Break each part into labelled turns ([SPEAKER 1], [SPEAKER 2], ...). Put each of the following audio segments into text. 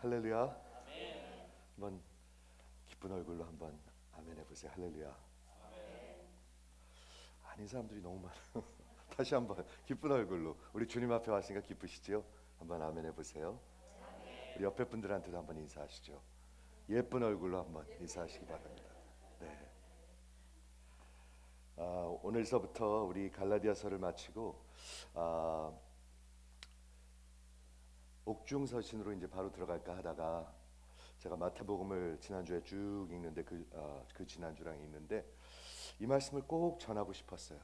[SPEAKER 1] 할렐루야. 한번 기쁜 얼굴로 한번 아멘 해보세요. 할렐루야. 아닌 사람들이 너무 많아요. 다시 한번 기쁜 얼굴로 우리 주님 앞에 왔으니까 기쁘시죠? 한번 아멘 해보세요. 우리 옆에 분들한테도 한번 인사하시죠. 예쁜 얼굴로 한번 인사하시기 바랍니다. 네. 오늘서부터 우리 갈라디아서를 마치고 옥중서신으로 이제 바로 들어갈까 하다가 제가 마태복음을 지난주에 쭉 읽는데 그 지난주랑 읽는데 이 말씀을 꼭 전하고 싶었어요.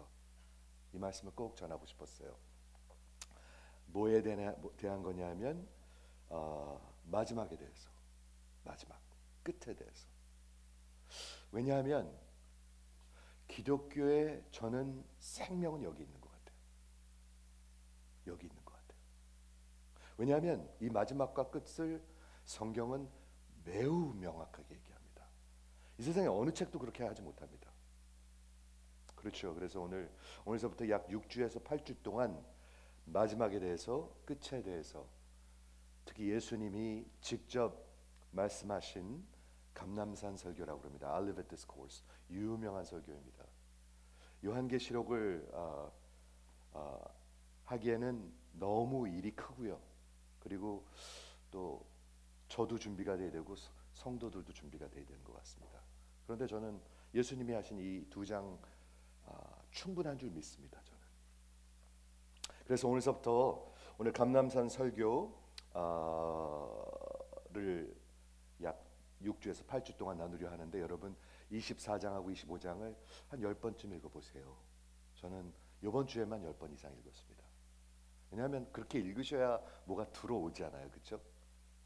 [SPEAKER 1] 이 말씀을 꼭 전하고 싶었어요. 뭐에 대한 거냐면 마지막에 대해서, 마지막 끝에 대해서. 왜냐하면 기독교의 저는 생명은 여기 있는 것 같아요. 여기 있는 것 같아요. 왜냐하면 이 마지막과 끝을 성경은 매우 명확하게 얘기합니다. 이 세상에 어느 책도 그렇게 하지 못합니다. 그렇죠. 그래서 오늘서부터 약 6주에서 8주 동안 마지막에 대해서, 끝에 대해서, 특히 예수님이 직접 말씀하신 감람산 설교라고 합니다. Olivet Discourse, 유명한 설교입니다. 요한계시록을 하기에는 너무 일이 크고요. 그리고 또 저도 준비가 돼야 되고 성도들도 준비가 돼야 되는 것 같습니다. 그런데 저는 예수님이 하신 이 두 장 충분한 줄 믿습니다. 저는. 그래서 오늘서부터 오늘 감람산 설교를 약 6주에서 8주 동안 나누려 하는데 여러분 24장하고 25장을 한 10번쯤 읽어보세요. 저는 이번 주에만 10번 이상 읽었습니다. 왜냐하면 그렇게 읽으셔야 뭐가 들어오잖아요. 그렇죠?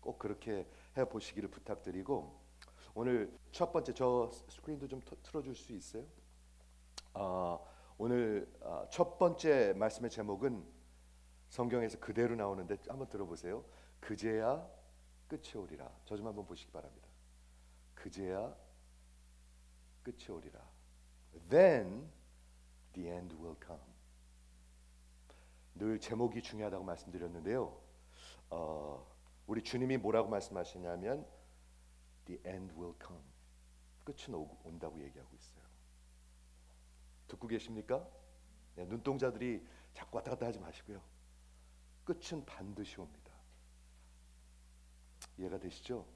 [SPEAKER 1] 꼭 그렇게 해보시기를 부탁드리고 오늘 첫 번째 저 스크린도 좀 틀어줄 수 있어요? 오늘 첫 번째 말씀의 제목은 성경에서 그대로 나오는데 한번 들어보세요. 그제야 끝이 오리라. 저 좀 한번 보시기 바랍니다. 그제야 끝이 오리라. Then the end will come. 늘 제목이 중요하다고 말씀드렸는데요. 우리 주님이 뭐라고 말씀하시냐면 the end will come. 끝은 온다고 얘기하고 있어요. 듣고 계십니까? 네, 눈동자들이 자꾸 왔다 갔다 하지 마시고요. 끝은 반드시 옵니다. 이해가 되시죠?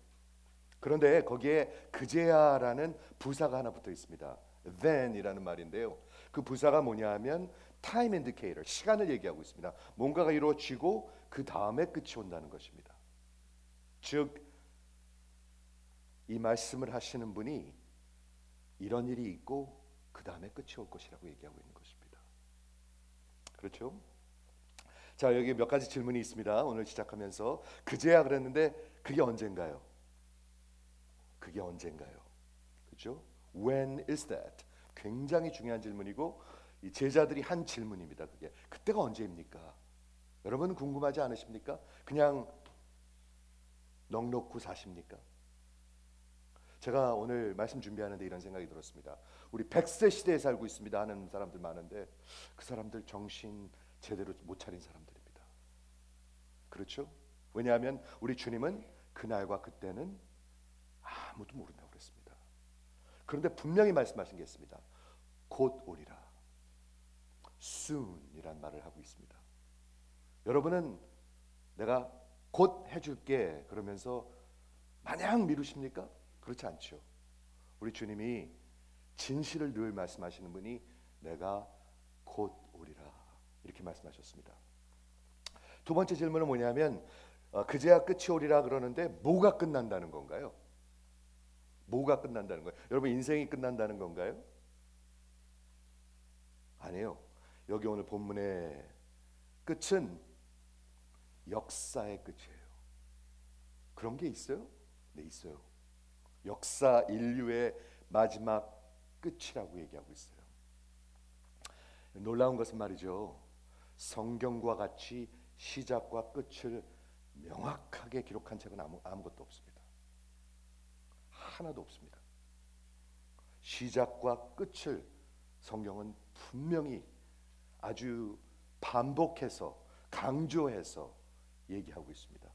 [SPEAKER 1] 그런데 거기에 그제야라는 부사가 하나 붙어 있습니다. then이라는 말인데요. 그 부사가 뭐냐 하면 time indicator, 시간을 얘기하고 있습니다. 뭔가가 이루어지고 그 다음에 끝이 온다는 것입니다. 즉 이 말씀을 하시는 분이 이런 일이 있고 그 다음에 끝이 올 것이라고 얘기하고 있는 것입니다. 그렇죠? 자, 여기 몇 가지 질문이 있습니다. 오늘 시작하면서 그제야 그랬는데 그게 언젠가요? 그게 언젠가요? 그렇죠? When is that? 굉장히 중요한 질문이고 이 제자들이 한 질문입니다. 그게 그때가 언제입니까? 여러분 궁금하지 않으십니까? 그냥 넋놓고 사십니까? 제가 오늘 말씀 준비하는데 이런 생각이 들었습니다. 우리 100세 시대에 살고 있습니다 하는 사람들 많은데 그 사람들 정신 제대로 못 차린 사람들입니다. 그렇죠? 왜냐하면 우리 주님은 그날과 그때는 아무도 모른다고 그랬습니다. 그런데 분명히 말씀하신 게 있습니다. 곧 오리라. soon이란 말을 하고 있습니다. 여러분은 내가 곧 해줄게 그러면서 마냥 미루십니까? 그렇지 않죠. 우리 주님이 진실을 늘 말씀하시는 분이 내가 곧 오리라 이렇게 말씀하셨습니다. 두 번째 질문은 뭐냐면 그제야 끝이 오리라 그러는데 뭐가 끝난다는 건가요? 뭐가 끝난다는 거예요? 여러분 인생이 끝난다는 건가요? 아니에요. 여기 오늘 본문의 끝은 역사의 끝이에요. 그런 게 있어요? 네, 있어요. 역사 인류의 마지막 끝이라고 얘기하고 있어요. 놀라운 것은 말이죠. 성경과 같이 시작과 끝을 명확하게 기록한 책은 아무것도 없습니다. 하나도 없습니다. 시작과 끝을 성경은 분명히 아주 반복해서 강조해서 얘기하고 있습니다.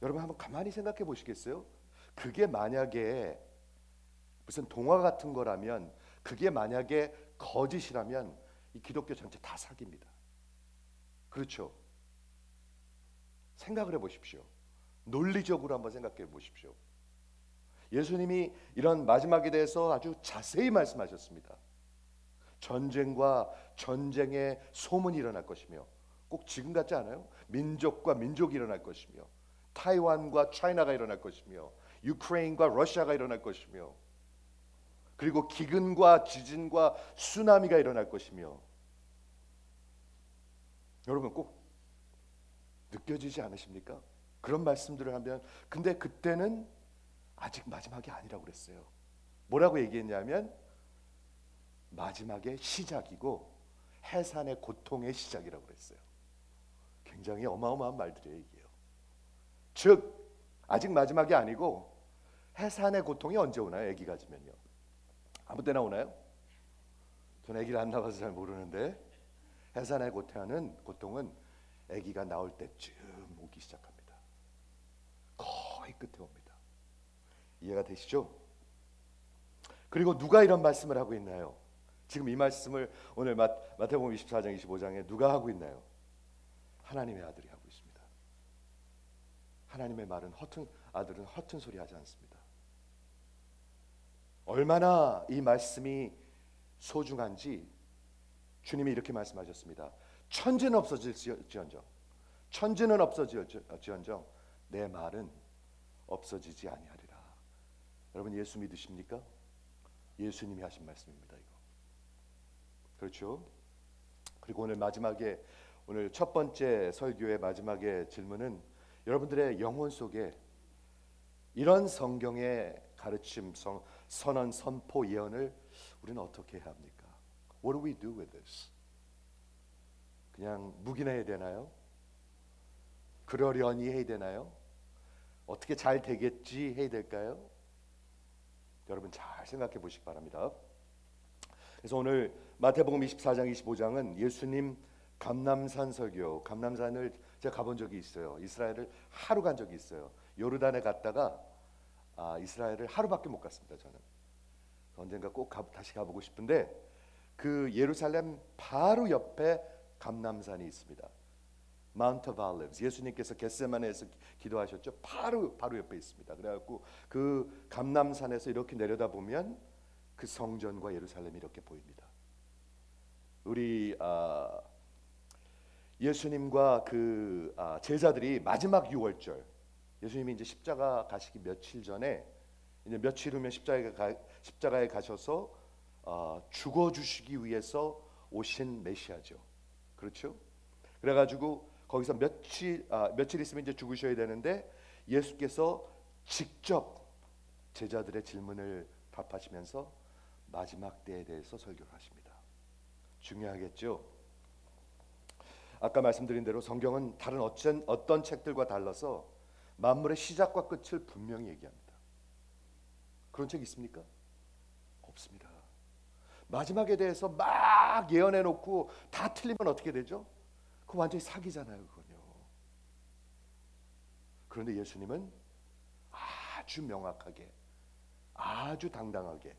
[SPEAKER 1] 여러분 한번 가만히 생각해 보시겠어요? 그게 만약에 무슨 동화 같은 거라면, 그게 만약에 거짓이라면 이 기독교 전체 다 사기입니다. 그렇죠? 생각을 해보십시오. 논리적으로 한번 생각해 보십시오. 예수님이 이런 마지막에 대해서 아주 자세히 말씀하셨습니다. 전쟁과 전쟁의 소문이 일어날 것이며, 꼭 지금 같지 않아요? 민족과 민족이 일어날 것이며, 타이완과 차이나가 일어날 것이며, 유크레인과 러시아가 일어날 것이며, 그리고 기근과 지진과 쓰나미가 일어날 것이며. 여러분 꼭 느껴지지 않으십니까? 그런 말씀들을 하면, 근데 그때는 아직 마지막이 아니라고 그랬어요. 뭐라고 얘기했냐면 마지막의 시작이고 해산의 고통의 시작이라고 그랬어요. 굉장히 어마어마한 말들이에요, 이게요. 즉 아직 마지막이 아니고 해산의 고통이 언제 오나요? 아기 가지면요. 아무 때나 오나요? 저는 아기를 안 낳아서 잘 모르는데, 해산의 고통은 아기가 나올 때쯤 오기 시작합니다. 거의 끝에 옵니다. 이해가 되시죠? 그리고 누가 이런 말씀을 하고 있나요? 지금 이 말씀을 오늘 마태복음 24장 25장에 누가 하고 있나요? 하나님의 아들이 하고 있습니다. 하나님의 말은 아들은 허튼 소리 하지 않습니다. 얼마나 이 말씀이 소중한지 주님이 이렇게 말씀하셨습니다. 천지는 없어질지언정 내 말은 없어지지 아니하리라. 여러분 예수 믿으십니까? 예수님이 하신 말씀입니다. 이거 그렇죠? 그리고 오늘 첫 번째 설교의 마지막에 질문은, 여러분들의 영혼 속에 이런 성경의 가르침, 선언, 선포, 예언을 우리는 어떻게 해야 합니까? What do we do with this? 그냥 묵인해야 되나요? 그러려니 해야 되나요? 어떻게 잘 되겠지 해야 될까요? 여러분 잘 생각해 보시기 바랍니다. 그래서 오늘 마태복음 24장 25장은 예수님 감람산 설교, 감람산을 제가 가본 적이 있어요. 이스라엘을 하루 간 적이 있어요. 요르단에 갔다가 이스라엘을 하루밖에 못 갔습니다. 저는 언젠가 꼭 다시 가보고 싶은데, 그 예루살렘 바로 옆에 감람산이 있습니다. Mount of Olives. 예수님께서 겟세마네에서 기도하셨죠. 바로 옆에 있습니다. 그래갖고 그 감람산에서 이렇게 내려다 보면 그 성전과 예루살렘이 이렇게 보입니다. 우리 예수님과 그 제자들이 마지막 유월절, 예수님이 이제 십자가 가시기 며칠 전에, 이제 며칠 후면 십자가에 가셔서 죽어 주시기 위해서 오신 메시아죠. 그렇죠? 그래가지고 거기서 며칠 있으면 이제 죽으셔야 되는데, 예수께서 직접 제자들의 질문을 답하시면서 마지막 때에 대해서 설교를 하십니다. 중요하겠죠? 아까 말씀드린 대로 성경은 다른 어떤 책들과 달라서 만물의 시작과 끝을 분명히 얘기합니다. 그런 책 있습니까? 없습니다. 마지막에 대해서 막 예언해 놓고 다 틀리면 어떻게 되죠? 그거 완전히 사기잖아요, 그건요. 그런데 예수님은 아주 명확하게, 아주 당당하게,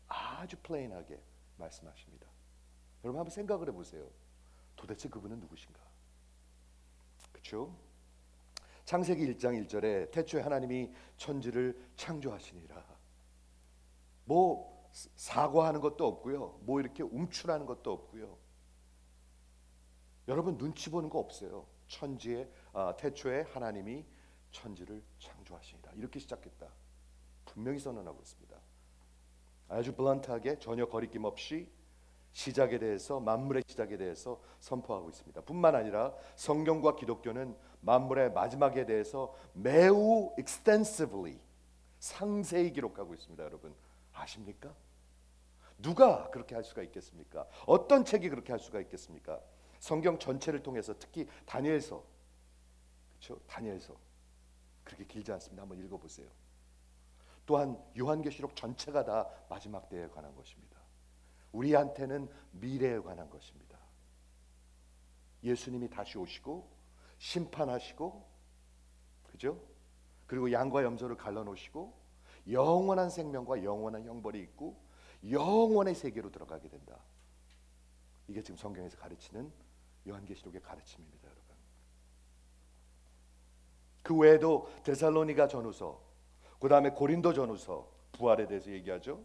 [SPEAKER 1] 아주 플레인하게 말씀하십니다. 여러분 한번 생각을 해보세요. 도대체 그분은 누구신가? 그렇죠? 창세기 1장 1절에 태초에 하나님이 천지를 창조하시니라. 뭐 사과하는 것도 없고요, 뭐 이렇게 움츠라는 것도 없고요. 여러분 눈치 보는 거 없어요. 태초에 하나님이 천지를 창조하시니라. 이렇게 시작했다. 분명히 선언하고 있습니다. 아주 블런트하게, 전혀 거리낌 없이 시작에 대해서, 만물의 시작에 대해서 선포하고 있습니다. 뿐만 아니라 성경과 기독교는 만물의 마지막에 대해서 매우 extensively, 상세히 기록하고 있습니다. 여러분 아십니까? 누가 그렇게 할 수가 있겠습니까? 어떤 책이 그렇게 할 수가 있겠습니까? 성경 전체를 통해서, 특히 다니엘서, 그렇죠? 다니엘서 그렇게 길지 않습니다. 한번 읽어보세요. 또한 요한계시록 전체가 다 마지막 때에 관한 것입니다. 우리한테는 미래에 관한 것입니다. 예수님이 다시 오시고 심판하시고, 그죠? 그리고 양과 염소를 갈라놓으시고 영원한 생명과 영원한 형벌이 있고 영원의 세계로 들어가게 된다. 이게 지금 성경에서 가르치는 요한계시록의 가르침입니다, 여러분. 그 외에도 데살로니가 전후서, 그 다음에 고린도 전후서 부활에 대해서 얘기하죠.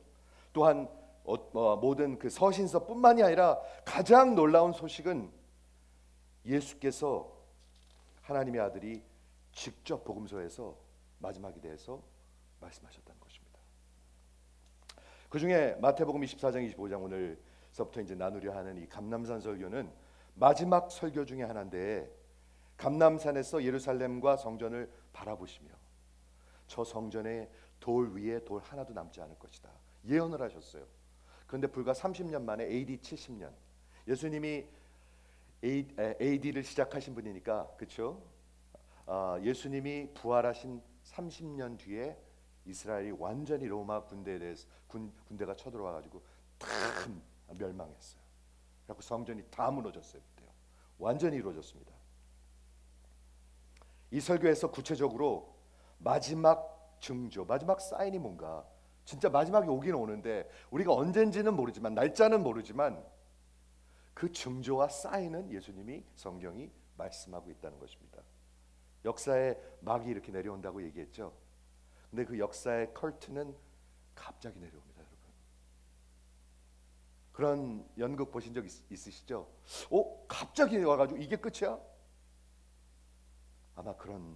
[SPEAKER 1] 또한 모든 그 서신서뿐만이 아니라 가장 놀라운 소식은 예수께서 하나님의 아들이 직접 복음서에서 마지막에 대해서 말씀하셨다는 것입니다. 그 중에 마태복음 24장 25장 오늘서부터 이제 나누려 하는 이 감람산 설교는 마지막 설교 중에 하나인데, 감람산에서 예루살렘과 성전을 바라보시며 저 성전의 돌 위에 돌 하나도 남지 않을 것이다 예언을 하셨어요. 그런데 불과 30년 만에 AD 70년, 예수님이 AD를 시작하신 분이니까, 그렇죠? 예수님이 부활하신 30년 뒤에 이스라엘이 완전히 로마 군대에 대해서 군대가 쳐들어와 가지고 다 멸망했어요. 그래서 성전이 다 무너졌어요. 그때요. 완전히 이루어졌습니다. 이 설교에서 구체적으로 마지막 징조, 마지막 사인이 뭔가, 진짜 마지막이 오긴 오는데 우리가 언젠지는 모르지만, 날짜는 모르지만 그 징조와 사인은 예수님이, 성경이 말씀하고 있다는 것입니다. 역사의 막이 이렇게 내려온다고 얘기했죠. 근데 그 역사의 커튼은 갑자기 내려옵니다, 여러분. 그런 연극 보신 적 있으시죠? 갑자기 와가지고 이게 끝이야? 아마 그런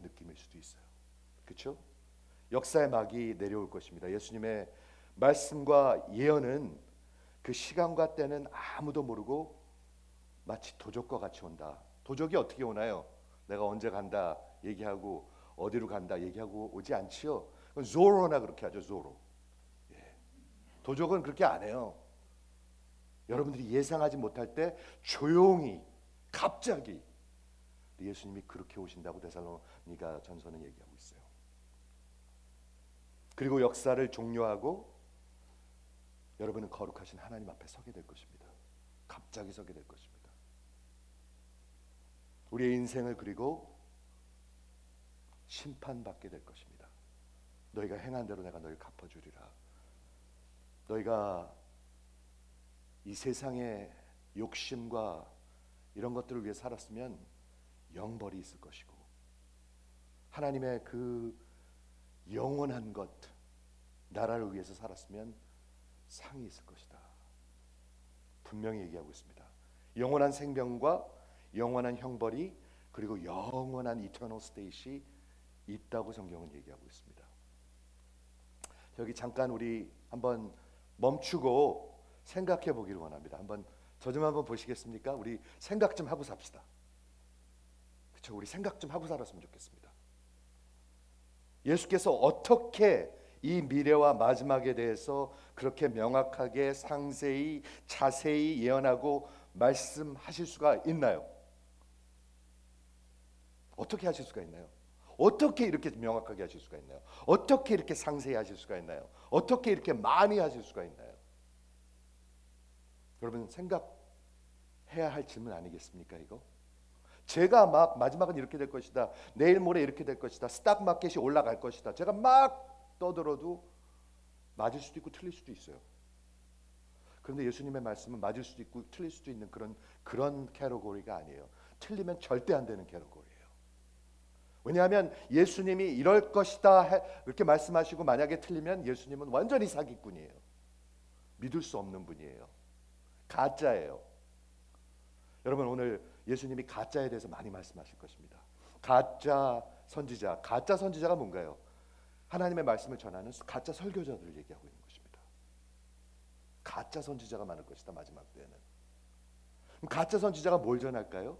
[SPEAKER 1] 느낌일 수도 있어요. 그렇죠? 역사의 막이 내려올 것입니다. 예수님의 말씀과 예언은 그 시간과 때는 아무도 모르고 마치 도적과 같이 온다. 도적이 어떻게 오나요? 내가 언제 간다 얘기하고 어디로 간다 얘기하고 오지 않지요. 그건 조로나 그렇게 하죠. 조로. 예. 도적은 그렇게 안 해요. 여러분들이 예상하지 못할 때 조용히 갑자기, 예수님이 그렇게 오신다고 데살로니가 전서는 얘기하고 있어요. 그리고 역사를 종료하고 여러분은 거룩하신 하나님 앞에 서게 될 것입니다. 갑자기 서게 될 것입니다. 우리의 인생을 그리고 심판받게 될 것입니다. 너희가 행한 대로 내가 너희를 갚아주리라. 너희가 이 세상의 욕심과 이런 것들을 위해 살았으면 영벌이 있을 것이고, 하나님의 그 영원한 것, 나라를 위해서 살았으면 상이 있을 것이다. 분명히 얘기하고 있습니다. 영원한 생명과 영원한 형벌이, 그리고 영원한 이터널 스테이시 있다고 성경은 얘기하고 있습니다. 여기 잠깐 우리 한번 멈추고 생각해 보기를 원합니다. 저 좀 한번 보시겠습니까? 우리 생각 좀 하고 삽시다. 그렇죠? 우리 생각 좀 하고 살았으면 좋겠습니다. 예수께서 어떻게 이 미래와 마지막에 대해서 그렇게 명확하게 상세히 자세히 예언하고 말씀하실 수가 있나요? 어떻게 하실 수가 있나요? 어떻게 이렇게 명확하게 하실 수가 있나요? 어떻게 이렇게 상세히 하실 수가 있나요? 어떻게 이렇게 많이 하실 수가 있나요? 여러분, 생각해야 할 질문 아니겠습니까, 이거? 제가 막 마지막은 이렇게 될 것이다, 내일 모레 이렇게 될 것이다, 스탁 마켓이 올라갈 것이다, 제가 막 떠들어도 맞을 수도 있고 틀릴 수도 있어요. 그런데 예수님의 말씀은 맞을 수도 있고 틀릴 수도 있는 그런 캐러고리가 아니에요. 틀리면 절대 안 되는 캐러고리예요. 왜냐하면 예수님이 이럴 것이다 이렇게 말씀하시고 만약에 틀리면 예수님은 완전히 사기꾼이에요. 믿을 수 없는 분이에요. 가짜예요. 여러분, 오늘 예수님이 가짜에 대해서 많이 말씀하실 것입니다. 가짜 선지자가 뭔가요? 하나님의 말씀을 전하는 가짜 설교자들을 얘기하고 있는 것입니다. 가짜 선지자가 많을 것이다, 마지막 때는. 그럼 가짜 선지자가 뭘 전할까요?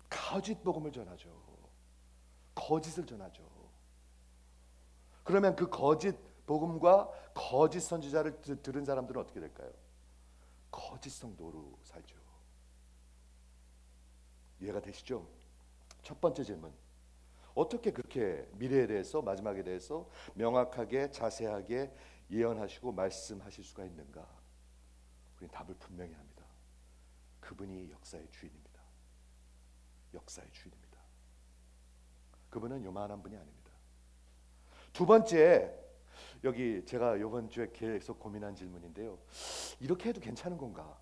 [SPEAKER 1] 거짓 복음을 전하죠. 거짓을 전하죠. 그러면 그 거짓 복음과 거짓 선지자를 들은 사람들은 어떻게 될까요? 거짓 성도로 살죠. 이해가 되시죠? 첫 번째 질문, 어떻게 그렇게 미래에 대해서, 마지막에 대해서 명확하게 자세하게 예언하시고 말씀하실 수가 있는가? 우리는 답을 분명히 합니다. 그분이 역사의 주인입니다. 역사의 주인입니다. 그분은 요만한 분이 아닙니다. 두 번째, 여기 제가 이번 주에 계속 고민한 질문인데요. 이렇게 해도 괜찮은 건가?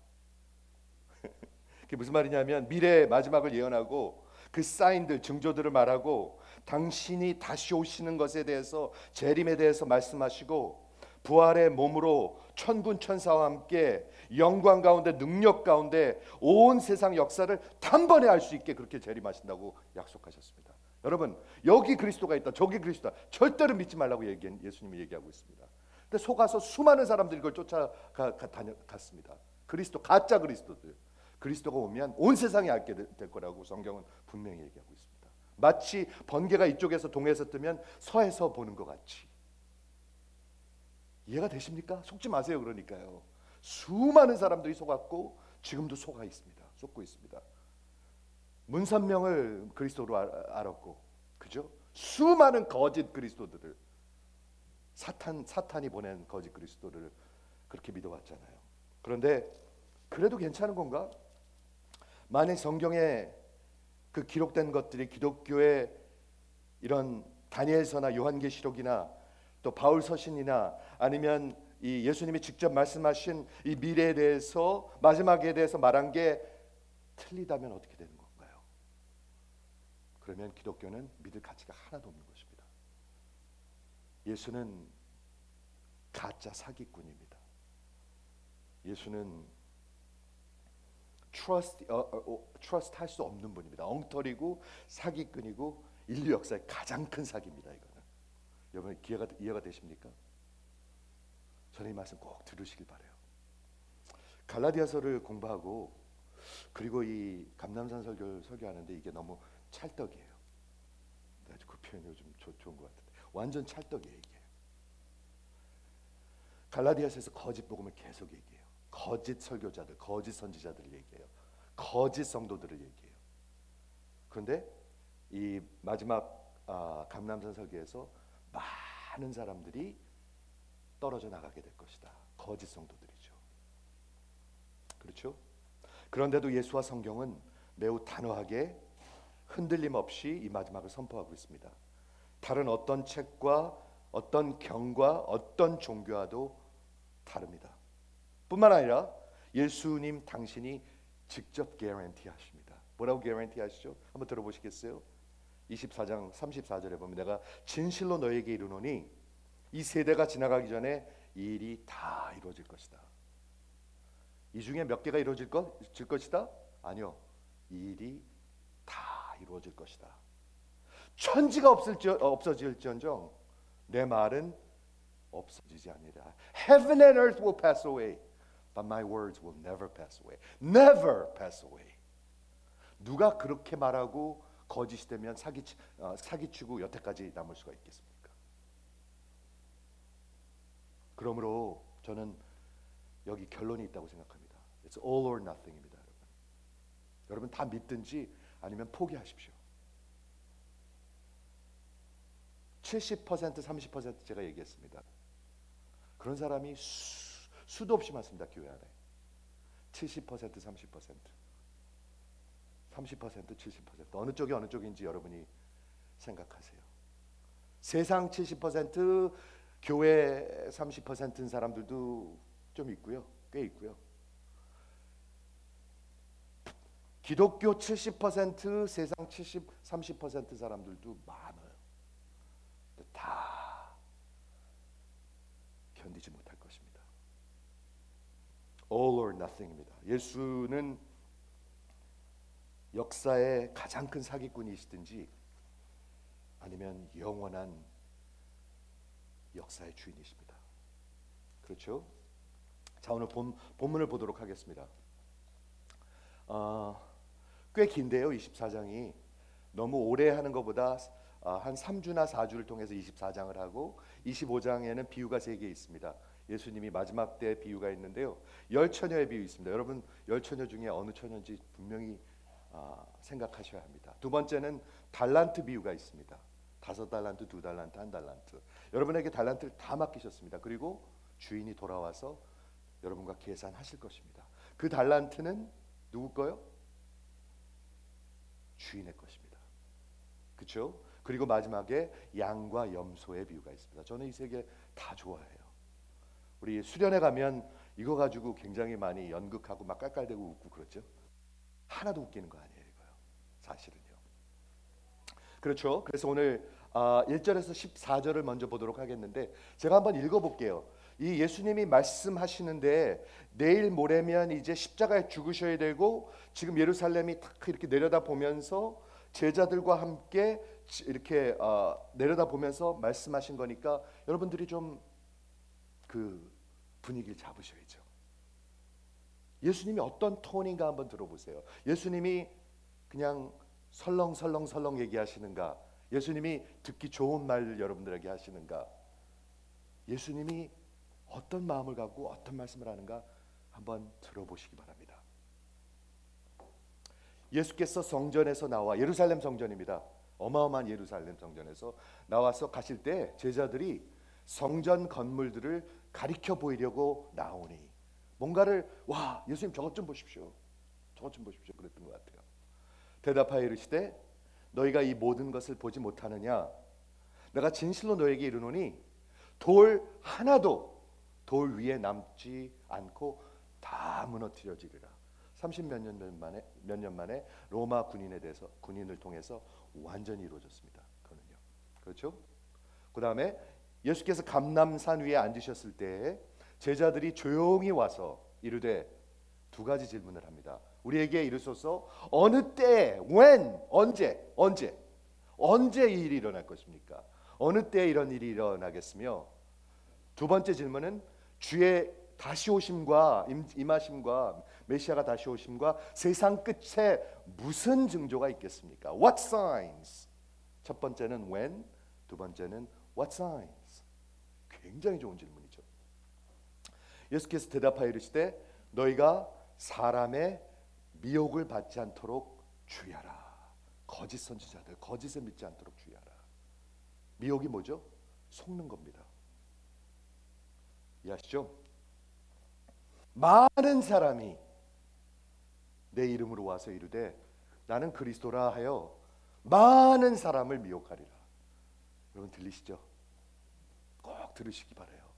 [SPEAKER 1] 그게 무슨 말이냐면 미래의 마지막을 예언하고 그 사인들, 징조들을 말하고 당신이 다시 오시는 것에 대해서, 재림에 대해서 말씀하시고 부활의 몸으로 천군 천사와 함께 영광 가운데, 능력 가운데 온 세상 역사를 단번에 알 수 있게 그렇게 재림하신다고 약속하셨습니다. 여러분, 여기 그리스도가 있다, 저기 그리스도다, 절대로 믿지 말라고 예수님이 얘기하고 있습니다. 근데 속아서 수많은 사람들이 그걸 쫓아갔습니다. 그리스도, 가짜 그리스도들. 그리스도가 오면 온 세상이 알게 될 거라고 성경은 분명히 얘기하고 있습니다. 마치 번개가 이쪽에서 동해에서 뜨면 서에서 보는 것 같이. 이해가 되십니까? 속지 마세요. 그러니까요. 수많은 사람들이 속았고 지금도 속고 있습니다. 문선명을 그리스도로 알았고, 그죠? 수많은 거짓 그리스도들을, 사탄이 보낸 거짓 그리스도를 그렇게 믿어왔잖아요. 그런데 그래도 괜찮은 건가? 만약 성경에 그 기록된 것들이 기독교의 이런 다니엘서나 요한계시록이나 또 바울 서신이나 아니면 이 예수님이 직접 말씀하신 이 미래에 대해서, 마지막에 대해서 말한 게 틀리다면 어떻게 되는 건가요? 그러면 기독교는 믿을 가치가 하나도 없는 것입니다. 예수는 가짜 사기꾼입니다. 예수는 트러스트 할 수 없는 분입니다. 엉터리고 사기꾼이고 인류 역사의 가장 큰 사기입니다. 이거는 여러분 이해가 되십니까? 저는 이 말씀 꼭 들으시길 바래요. 갈라디아서를 공부하고 그리고 이 감람산 설교하는데 이게 너무 찰떡이에요. 아주 그 표현이 요즘 좋은 것 같은데 완전 찰떡이에요. 이게 갈라디아서에서 거짓 복음을 계속 얘기해요. 거짓 설교자들, 거짓 선지자들을 얘기해요. 거짓 성도들을 얘기해요. 그런데 이 마지막 감람산 설교에서 많은 사람들이 떨어져 나가게 될 것이다. 거짓 성도들이죠. 그렇죠? 그런데도 예수와 성경은 매우 단호하게 흔들림 없이 이 마지막을 선포하고 있습니다. 다른 어떤 책과 어떤 경과 어떤 종교와도 다릅니다. 뿐만 아니라 예수님 당신이 직접 개런티 하십니다. 뭐라고 개런티 하시죠? 한번 들어보시겠어요? 24장 34절에 보면 내가 진실로 너에게 이르노니 이 세대가 지나가기 전에 이 일이 다 이루어질 것이다. 이 중에 몇 개가 이루어질 것이다? 아니요. 이 일이 다 이루어질 것이다. 천지가 없어질지언정 내 말은 없어지지 아니라. Heaven and earth will pass away, but my words will never pass away. Never pass away. 누가 그렇게 말하고 거짓이 되면 사기치고 여태까지 남을 수가 있겠습니까? 그러므로 저는 여기 결론이 있다고 생각합니다. It's all or nothing입니다, 여러분. 여러분 다 믿든지 아니면 포기하십시오. 70% 30% 제가 얘기했습니다. 그런 사람이 수도 없이 많습니다. 교회 안에 70% 30% 30% 70% 어느 쪽인지 여러분이 생각하세요. 세상 70% 교회 30%인 사람들도 좀 있고요. 꽤 있고요. 기독교 70% 세상 30% 사람들도 많아요. 다 견디지 못할 것입니다. All or nothing입니다. 예수는 역사의 가장 큰 사기꾼이시든지 아니면 영원한 역사의 주인이십니다. 그렇죠? 자, 오늘 본문을 보도록 하겠습니다. 꽤 긴데요. 24장이 너무 오래 하는 것보다 한 3주나 4주를 통해서 24장을 하고 25장에는 비유가 3개 있습니다. 예수님이 마지막 때 비유가 있는데요. 열처녀의 비유 있습니다. 여러분 열처녀 중에 어느 처녀인지 분명히 생각하셔야 합니다. 두 번째는 달란트 비유가 있습니다. 5달란트, 2달란트, 1달란트. 여러분에게 달란트를 다 맡기셨습니다. 그리고 주인이 돌아와서 여러분과 계산하실 것입니다. 그 달란트는 누구 거요? 주인의 것입니다. 그렇죠? 그리고 마지막에 양과 염소의 비유가 있습니다. 저는 이 세 개 다 좋아해요. 우리 수련회 가면 이거 가지고 굉장히 많이 연극하고 막 깔깔대고 웃고 그렇죠? 하나도 웃기는 거 아니에요, 이거요. 사실은요. 그렇죠? 그래서 오늘 1절에서 14절을 먼저 보도록 하겠는데 제가 한번 읽어볼게요. 이 예수님이 말씀하시는데 내일 모레면 이제 십자가에 죽으셔야 되고 지금 예루살렘이 탁 이렇게 내려다 보면서 제자들과 함께 이렇게 내려다 보면서 말씀하신 거니까 여러분들이 좀 그 분위기를 잡으셔야죠. 예수님이 어떤 톤인가 한번 들어보세요. 예수님이 그냥 설렁설렁 얘기하시는가? 예수님이 듣기 좋은 말 여러분들에게 하시는가? 예수님이 어떤 마음을 갖고 어떤 말씀을 하는가 한번 들어보시기 바랍니다. 예수께서 성전에서 나와 예루살렘 성전입니다. 어마어마한 예루살렘 성전에서 나와서 가실 때 제자들이 성전 건물들을 가리켜 보이려고 나오니 뭔가를 와 예수님 저것 좀 보십시오. 저것 좀 보십시오. 그랬던 것 같아요. 대답하여 이르시되 너희가 이 모든 것을 보지 못하느냐? 내가 진실로 너에게 이르노니 돌 하나도 돌 위에 남지 않고 다 무너뜨려지리라. 30 몇 년 만에 로마 군인을 통해서 완전히 이루어졌습니다. 그거는요. 그렇죠? 그다음에 예수께서 감람산 위에 앉으셨을 때 제자들이 조용히 와서 이르되 두 가지 질문을 합니다. 우리에게 이르소서 어느 때, when, 언제 이 일이 일어날 것입니까? 어느 때 이런 일이 일어나겠으며 두 번째 질문은 주의 다시 오심과 임하심과 메시아가 다시 오심과 세상 끝에 무슨 징조가 있겠습니까? What signs? 첫 번째는 when, 두 번째는 what signs? 굉장히 좋은 질문이죠. 예수께서 대답하여 이르시되 너희가 사람의 미혹을 받지 않도록 주의하라. 거짓 선지자들 거짓을 믿지 않도록 주의하라. 미혹이 뭐죠? 속는 겁니다. 이해하시죠? 많은 사람이 내 이름으로 와서 이르되 나는 그리스도라 하여 많은 사람을 미혹하리라. 여러분 들리시죠? 꼭 들으시기 바라요.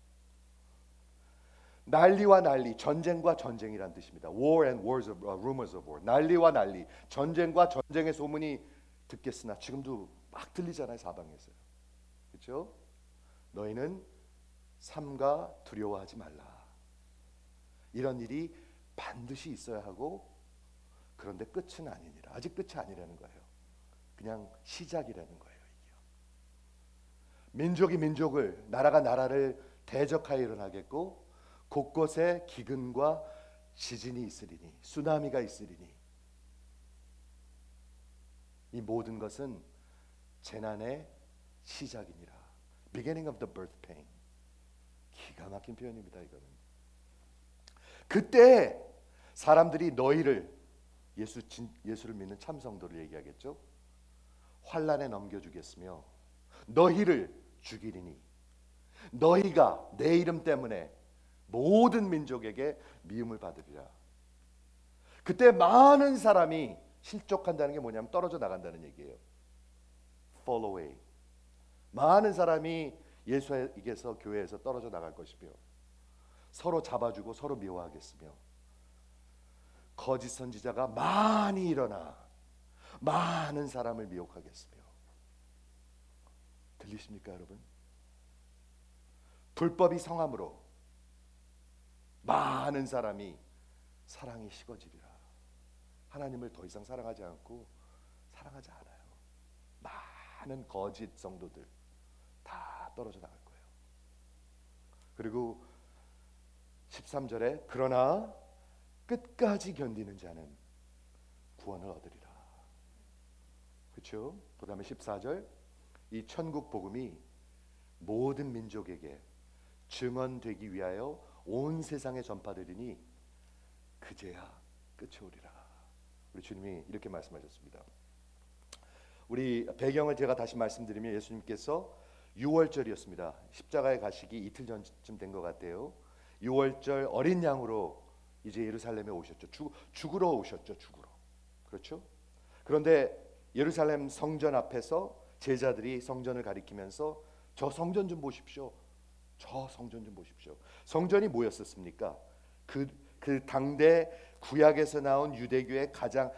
[SPEAKER 1] 난리와 난리, 전쟁과 전쟁이란 뜻입니다. War and rumors of war. 난리와 난리, 전쟁과 전쟁의 소문이 듣겠으나 지금도 막 들리잖아요, 사방에서요. 그렇죠? 너희는 삼가 두려워하지 말라. 이런 일이 반드시 있어야 하고 그런데 끝은 아니니라. 아직 끝이 아니라는 거예요. 그냥 시작이라는 거예요. 이게요. 민족이 민족을, 나라가 나라를 대적하여 일어나겠고 곳곳에 기근과 지진이 있으리니 쓰나미가 있으리니 이 모든 것은 재난의 시작이니라. Beginning of the birth pain. 기가 막힌 표현입니다. 이거는. 그때 사람들이 너희를 예수를 믿는 참성도를 얘기하겠죠. 환난에 넘겨주겠으며 너희를 죽이리니 너희가 내 이름 때문에 모든 민족에게 미움을 받으리라. 그때 많은 사람이 실족한다는 게 뭐냐면 떨어져 나간다는 얘기예요. Fall away. 많은 사람이 예수에게서 교회에서 떨어져 나갈 것이며 서로 잡아주고 서로 미워하겠으며 거짓 선지자가 많이 일어나 많은 사람을 미혹하겠으며 들리십니까 여러분? 불법이 성함으로 많은 사람이 사랑이 식어지리라. 하나님을 더 이상 사랑하지 않고 사랑하지 않아요. 많은 거짓 성도들 다 떨어져 나갈 거예요. 그리고 13절에 그러나 끝까지 견디는 자는 구원을 얻으리라. 그렇죠? 그 다음에 14절 이 천국 복음이 모든 민족에게 증언되기 위하여 온 세상에 전파되리니 그제야 끝이 오리라. 우리 주님이 이렇게 말씀하셨습니다. 우리 배경을 제가 다시 말씀드리면 예수님께서 6월절이었습니다. 십자가에 가시기 이틀 전쯤 된 것 같아요. 6월절 어린 양으로 이제 예루살렘에 오셨죠. 죽으러 오셨죠. 죽으러. 그렇죠? 그런데 예루살렘 성전 앞에서 제자들이 성전을 가리키면서 저 성전 좀 보십시오. 저 성전 좀 보십시오. 성전이 뭐였었습니까? 그 당대 구약에서 나온 유대교의 가장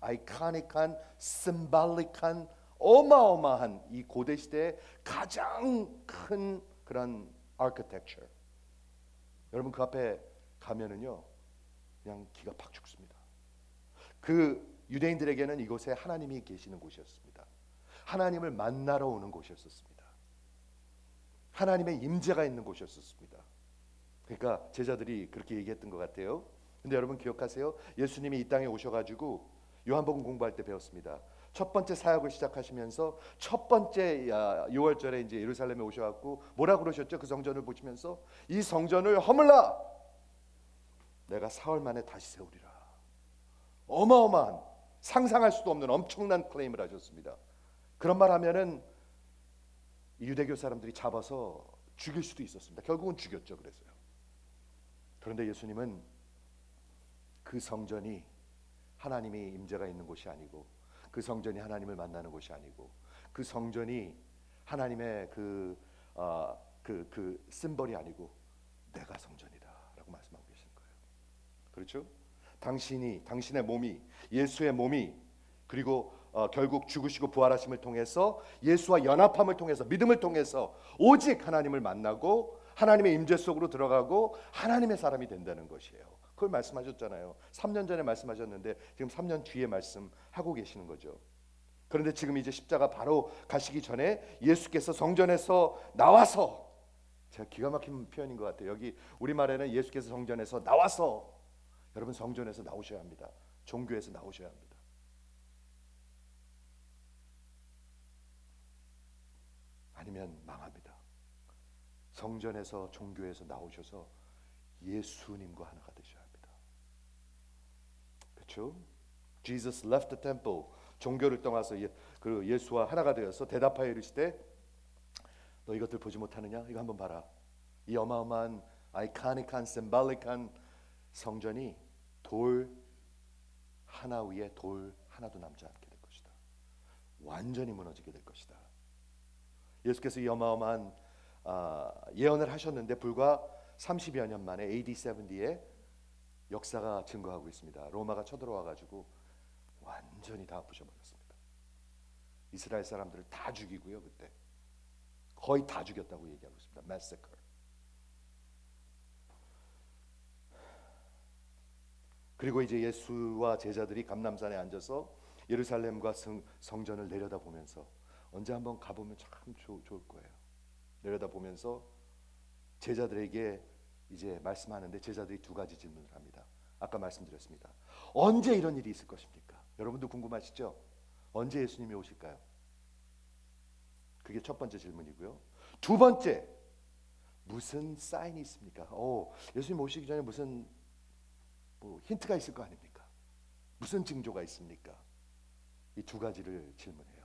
[SPEAKER 1] 아이카닉한 심발릭한 어마어마한 이 고대 시대의 가장 큰 그런 아키텍처. 여러분 그 앞에 가면은요 그냥 기가 팍 죽습니다. 그 유대인들에게는 이곳에 하나님이 계시는 곳이었습니다. 하나님을 만나러 오는 곳이었습니다. 하나님의 임재가 있는 곳이었습니다. 그러니까 제자들이 그렇게 얘기했던 것 같아요. 근데 여러분 기억하세요? 예수님이 이 땅에 오셔가지고 요한복음 공부할 때 배웠습니다. 첫 번째 사역을 시작하시면서 첫 번째 6월절에 이제 예루살렘에 오셔갖고 뭐라 그러셨죠? 그 성전을 보시면서 이 성전을 허물라 내가 사흘 만에 다시 세우리라. 어마어마한 상상할 수도 없는 엄청난 클레임을 하셨습니다. 그런 말 하면은 유대교 사람들이 잡아서 죽일 수도 있었습니다. 결국은 죽였죠. 그래서요. 그런데 예수님은 그 성전이 하나님의 임재가 있는 곳이 아니고 그 성전이 하나님을 만나는 곳이 아니고 그 성전이 하나님의 그 심벌이 아니고 내가 성전이다라고 말씀하고 계시는 거예요. 그렇죠? 당신의 몸이 예수의 몸이 그리고 결국 죽으시고 부활하심을 통해서 예수와 연합함을 통해서 믿음을 통해서 오직 하나님을 만나고 하나님의 임재 속으로 들어가고 하나님의 사람이 된다는 것이에요. 그걸 말씀하셨잖아요. 3년 전에 말씀하셨는데 지금 3년 뒤에 말씀하고 계시는 거죠. 그런데 지금 이제 십자가 바로 가시기 전에 예수께서 성전에서 나와서, 제가 기가 막힌 표현인 것 같아요. 여기 우리말에는 예수께서 성전에서 나와서, 여러분 성전에서 나오셔야 합니다. 종교에서 나오셔야 합니다. 아니면 망합니다. 성전에서 종교에서 나오셔서 예수님과 하나가 되셔야 합니다. 그렇죠? Jesus left the temple. 종교를 떠나서 그 예수와 하나가 되어서 대답하여 이르시되 너 이것들 보지 못하느냐? 이거 한번 봐라. 이 어마어마한 아이카닉한 심발릭한 성전이 돌 하나 위에 돌 하나도 남지 않게 될 것이다. 완전히 무너지게 될 것이다. 예수께서 이 어마어마한 예언을 하셨는데 불과 30여 년 만에 AD 70에 역사가 증거하고 있습니다. 로마가 쳐들어와 가지고 완전히 다 부셔버렸습니다. 이스라엘 사람들을 다 죽이고요. 그때 거의 다 죽였다고 얘기하고 있습니다. massacre. 그리고 이제 예수와 제자들이 감람산에 앉아서 예루살렘과 성전을 내려다보면서 언제 한번 가보면 참 좋을 거예요. 내려다보면서 제자들에게 이제 말씀하는데 제자들이 두 가지 질문을 합니다. 아까 말씀드렸습니다. 언제 이런 일이 있을 것입니까? 여러분도 궁금하시죠? 언제 예수님이 오실까요? 그게 첫 번째 질문이고요. 두 번째, 무슨 사인이 있습니까? 예수님 오시기 전에 무슨 힌트가 있을 거 아닙니까? 무슨 징조가 있습니까? 이 두 가지를 질문해요.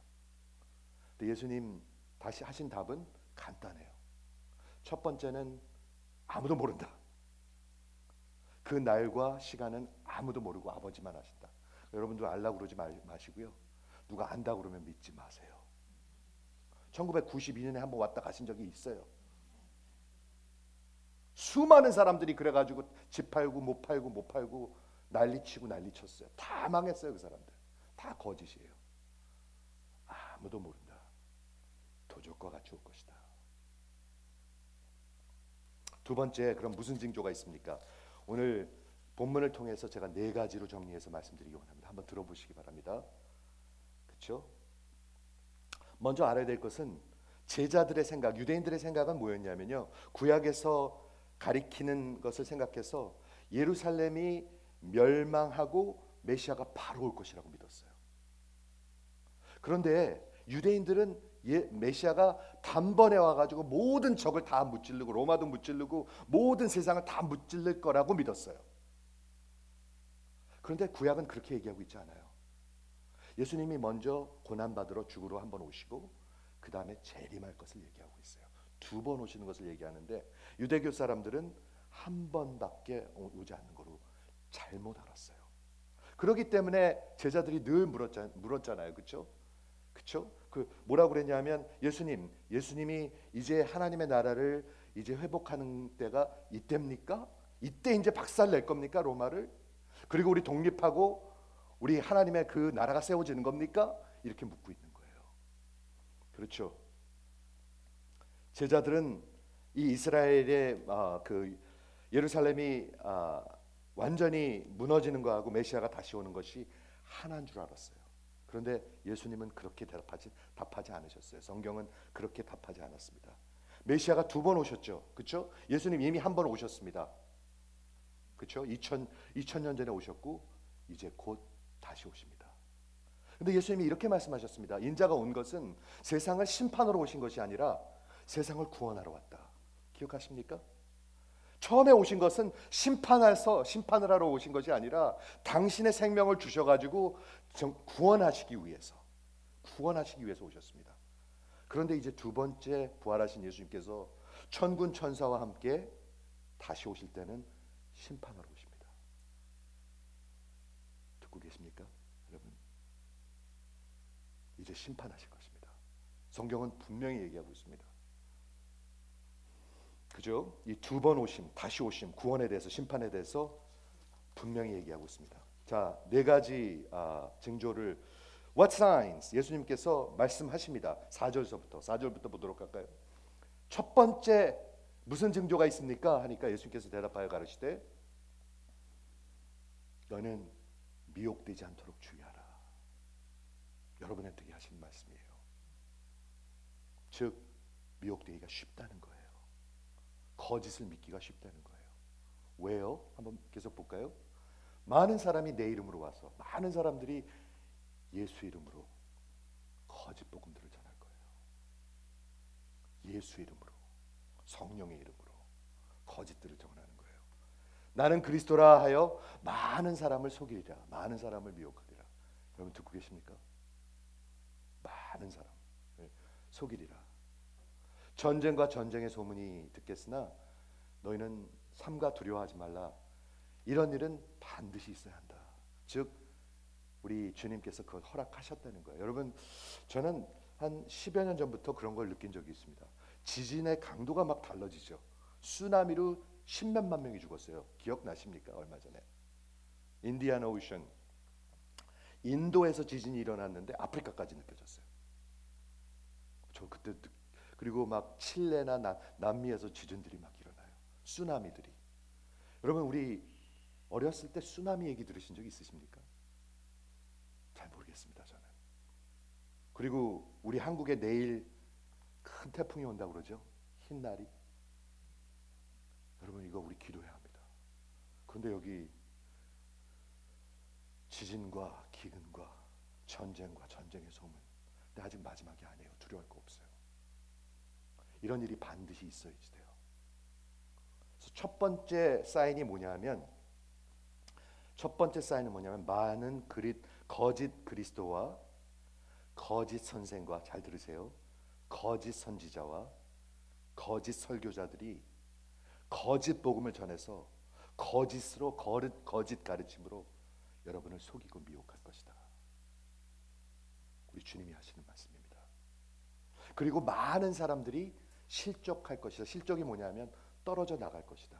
[SPEAKER 1] 근데 예수님 다시 하신 답은 간단해요. 첫 번째는 아무도 모른다. 그 날과 시간은 아무도 모르고 아버지만 아신다. 여러분도 알라고 그러지 마시고요. 누가 안다고 그러면 믿지 마세요. 1992년에 한번 왔다 가신 적이 있어요. 수많은 사람들이 그래가지고 집 팔고 못 팔고 난리치고 난리쳤어요. 다 망했어요. 그 사람들 다 거짓이에요. 아무도 모른다. 도적과 같이 올 것이다. 두 번째, 그럼 무슨 징조가 있습니까? 오늘 본문을 통해서 제가 네 가지로 정리해서 말씀드리기 원합니다. 한번 들어보시기 바랍니다. 그렇죠? 먼저 알아야 될 것은 제자들의 생각, 유대인들의 생각은 뭐였냐면요, 구약에서 가리키는 것을 생각해서 예루살렘이 멸망하고 메시아가 바로 올 것이라고 믿었어요. 그런데 유대인들은 메시아가 단번에 와가지고 모든 적을 다 무찌르고 로마도 무찌르고 모든 세상을 다 무찌를 거라고 믿었어요. 그런데 구약은 그렇게 얘기하고 있지 않아요. 예수님이 먼저 고난받으러 죽으러 한번 오시고 그 다음에 재림할 것을 얘기하고 있어요. 두 번 오시는 것을 얘기하는데 유대교 사람들은 한 번밖에 오지 않는 거로 잘못 알았어요. 그렇기 때문에 제자들이 늘 물었잖아요. 그렇죠? 그렇죠? 그 뭐라고 그랬냐면 예수님이 이제 하나님의 나라를 이제 회복하는 때가 이때입니까? 이때 이제 박살 낼 겁니까? 로마를? 그리고 우리 독립하고 우리 하나님의 그 나라가 세워지는 겁니까? 이렇게 묻고 있는 거예요. 그렇죠? 제자들은 이 이스라엘의 그 예루살렘이 완전히 무너지는 거하고 메시아가 다시 오는 것이 하나인 줄 알았어요. 그런데 예수님은 그렇게 답하지 않으셨어요. 성경은 그렇게 답하지 않았습니다. 메시아가 두 번 오셨죠. 그렇죠? 예수님 이미 한 번 오셨습니다. 그렇죠? 2000년 전에 오셨고 이제 곧 다시 오십니다. 근데 예수님이 이렇게 말씀하셨습니다. 인자가 온 것은 세상을 심판하러 오신 것이 아니라 세상을 구원하러 왔다. 기억하십니까? 처음에 오신 것은 심판을 하러 오신 것이 아니라 당신의 생명을 주셔가지고 구원하시기 위해서 오셨습니다. 그런데 이제 두 번째 부활하신 예수님께서 천군 천사와 함께 다시 오실 때는 심판하러 오십니다. 듣고 계십니까, 여러분? 이제 심판하실 것입니다. 성경은 분명히 얘기하고 있습니다. 그죠? 이 두 번 오심, 다시 오심, 구원에 대해서, 심판에 대해서 분명히 얘기하고 있습니다. 자, 네 가지 징조를 What signs? 예수님께서 말씀하십니다. 4절부터 보도록 할까요? 첫 번째 무슨 징조가 있습니까? 하니까 예수님께서 대답하여 가르치되 너는 미혹되지 않도록 주의하라. 여러분에게 하신 말씀이에요. 즉 미혹되기가 쉽다는 거예요. 거짓을 믿기가 쉽다는 거예요. 왜요? 한번 계속 볼까요? 많은 사람이 내 이름으로 와서 많은 사람들이 예수 이름으로 거짓 복음들을 전할 거예요. 예수 이름으로, 성령의 이름으로 거짓들을 전하는 거예요. 나는 그리스도라 하여 많은 사람을 속이리라, 많은 사람을 미혹하리라. 여러분 듣고 계십니까? 많은 사람을 속이리라. 전쟁과 전쟁의 소문이 듣겠으나 너희는 삼가 두려워하지 말라. 이런 일은 반드시 있어야 한다. 즉 우리 주님께서 그걸 허락하셨다는 거예요. 여러분 저는 한 10여 년 전부터 그런 걸 느낀 적이 있습니다. 지진의 강도가 막 달라지죠. 쓰나미로 10몇만 명이 죽었어요. 기억나십니까? 얼마 전에 인디아나 오션, 인도에서 지진이 일어났는데 아프리카까지 느껴졌어요. 저 그때 그리고 막 칠레나 남미에서 지진들이 막 일어나요. 쓰나미들이. 여러분 우리 어렸을 때 쓰나미 얘기 들으신 적 있으십니까? 잘 모르겠습니다 저는. 그리고 우리 한국에 내일 큰 태풍이 온다고 그러죠. 흰날이. 여러분 이거 우리 기도해야 합니다. 그런데 여기 지진과 기근과 전쟁과 전쟁의 소문. 근데 아직 마지막이 아니에요. 두려워할 거 없어요. 이런 일이 반드시 있어야지 돼요. 그래서 첫 번째 사인은 뭐냐면 많은 거짓 그리스도와 거짓 선생과, 잘 들으세요, 거짓 선지자와 거짓 설교자들이 거짓 복음을 전해서 거짓으로 거짓 가르침으로 여러분을 속이고 미혹할 것이다. 우리 주님이 하시는 말씀입니다. 그리고 많은 사람들이 실족할 것이다. 실족이 뭐냐면 떨어져 나갈 것이다.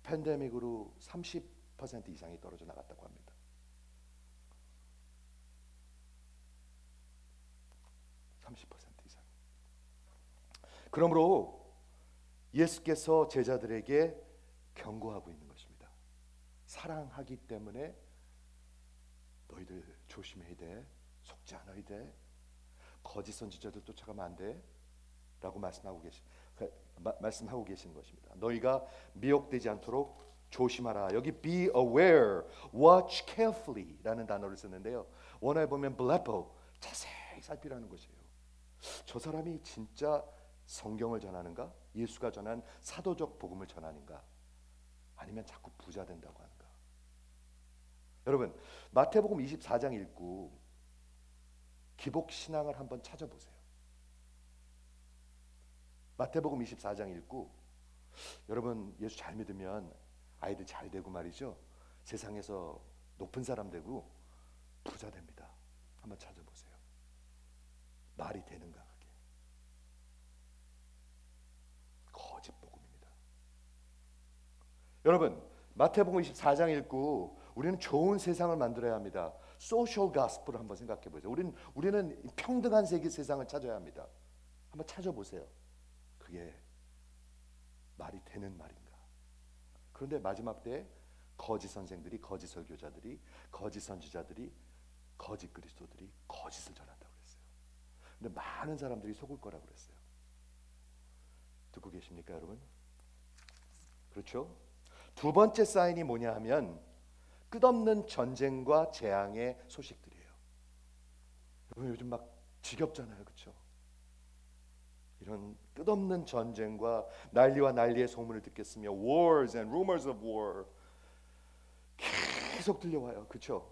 [SPEAKER 1] 팬데믹으로 30% 이상이 떨어져 나갔다고 합니다. 30% 이상. 그러므로 예수께서 제자들에게 경고하고 있는 것입니다. 사랑하기 때문에 너희들 조심해야 돼. 속지 않아야 돼. 거짓 선지자들 쫓아가면 안 돼. 라고 말씀하고 계신 것입니다. 너희가 미혹되지 않도록 조심하라. 여기 be aware, watch carefully 라는 단어를 쓰는데요. 원어에 보면 blepo, 자세히 살피라는 것이에요. 저 사람이 진짜 성경을 전하는가? 예수가 전한 사도적 복음을 전하는가? 아니면 자꾸 부자 된다고 하는가? 여러분 마태복음 24장 읽고 기복 신앙을 한번 찾아보세요. 마태복음 24장 읽고 여러분 예수 잘 믿으면 아이들 잘 되고 말이죠. 세상에서 높은 사람 되고 부자 됩니다. 한번 찾아보세요. 말이 되는가 그게? 거짓 복음입니다. 여러분, 마태복음 24장 읽고 우리는 좋은 세상을 만들어야 합니다. 소셜 가스펠을 한번 생각해 보세요. 우리는 평등한 세상을 찾아야 합니다. 한번 찾아보세요. 그게 말이 되는 말인가? 그런데 마지막 때에 거짓 선생들이, 거짓 설교자들이, 거짓 선지자들이, 거짓 그리스도들이 거짓을 전한다고 그랬어요. 근데 많은 사람들이 속을 거라고 그랬어요. 듣고 계십니까, 여러분? 그렇죠? 두 번째 사인이 뭐냐 하면 끝없는 전쟁과 재앙의 소식들이에요. 여러분, 요즘 막 지겹잖아요, 그렇죠? 이런 끝없는 전쟁과 난리와 난리의 소문을 듣겠으며 wars and rumors of war 계속 들려와요. 그렇죠?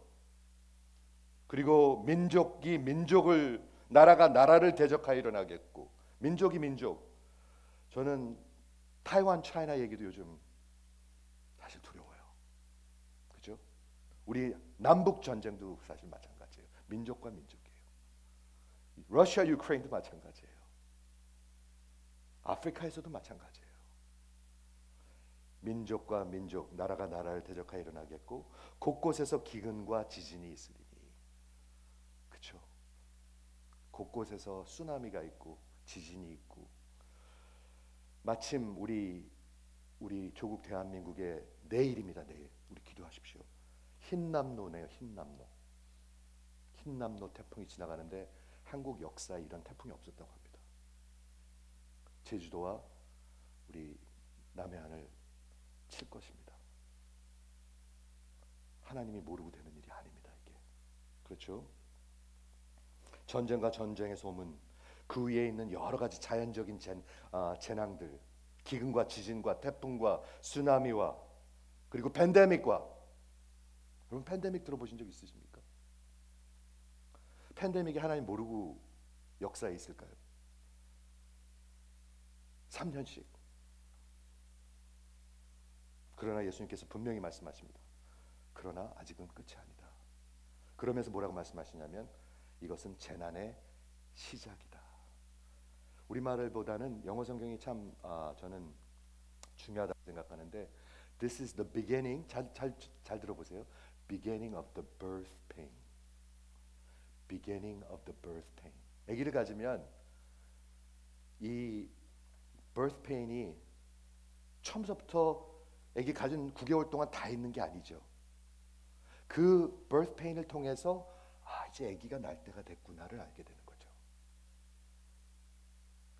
[SPEAKER 1] 그리고 민족이 민족을, 나라가 나라를 대적하여 일어나겠고, 민족이 민족. 저는 타이완 차이나 얘기도 요즘 사실 두려워요. 그렇죠? 우리 남북 전쟁도 사실 마찬가지예요. 민족과 민족이에요. 러시아 유크레인도 마찬가지예요. 아프리카에서도 마찬가지예요. 민족과 민족, 나라가 나라를 대적하여 일어나겠고 곳곳에서 기근과 지진이 있으리니. 그렇죠? 곳곳에서 쓰나미가 있고 지진이 있고. 마침 우리 조국 대한민국의 내일입니다. 내일 우리 기도하십시오. 흰남노네요. 흰남노 태풍이 지나가는데 한국 역사에 이런 태풍이 없었다고 합니다. 제주도와 우리 남해안을 칠 것입니다. 하나님이 모르고 되는 일이 아닙니다. 이게. 그렇죠? 전쟁과 전쟁의 소문, 그 위에 있는 여러 가지 자연적인 재난들, 기근과 지진과 태풍과 쓰나미와 그리고 팬데믹과. 여러분, 팬데믹 들어보신 적 있으십니까? 팬데믹이 하나님 모르고 역사에 있을까요? 3년씩. 그러나 예수님께서 분명히 말씀하십니다. 그러나 아직은 끝이 아니다. 그러면서 뭐라고 말씀하시냐면 이것은 재난의 시작이다. 우리말보다는 영어 성경이 참 저는 중요하다고 생각하는데 This is the beginning. 잘 들어보세요. Beginning of the birth pain. Beginning of the birth pain. 아기를 가지면 이 birth pain이 처음부터 아기 가진 9개월 동안 다 있는 게 아니죠. 그 birth pain을 통해서 이제 아기가 날 때가 됐구나를 알게 되는 거죠.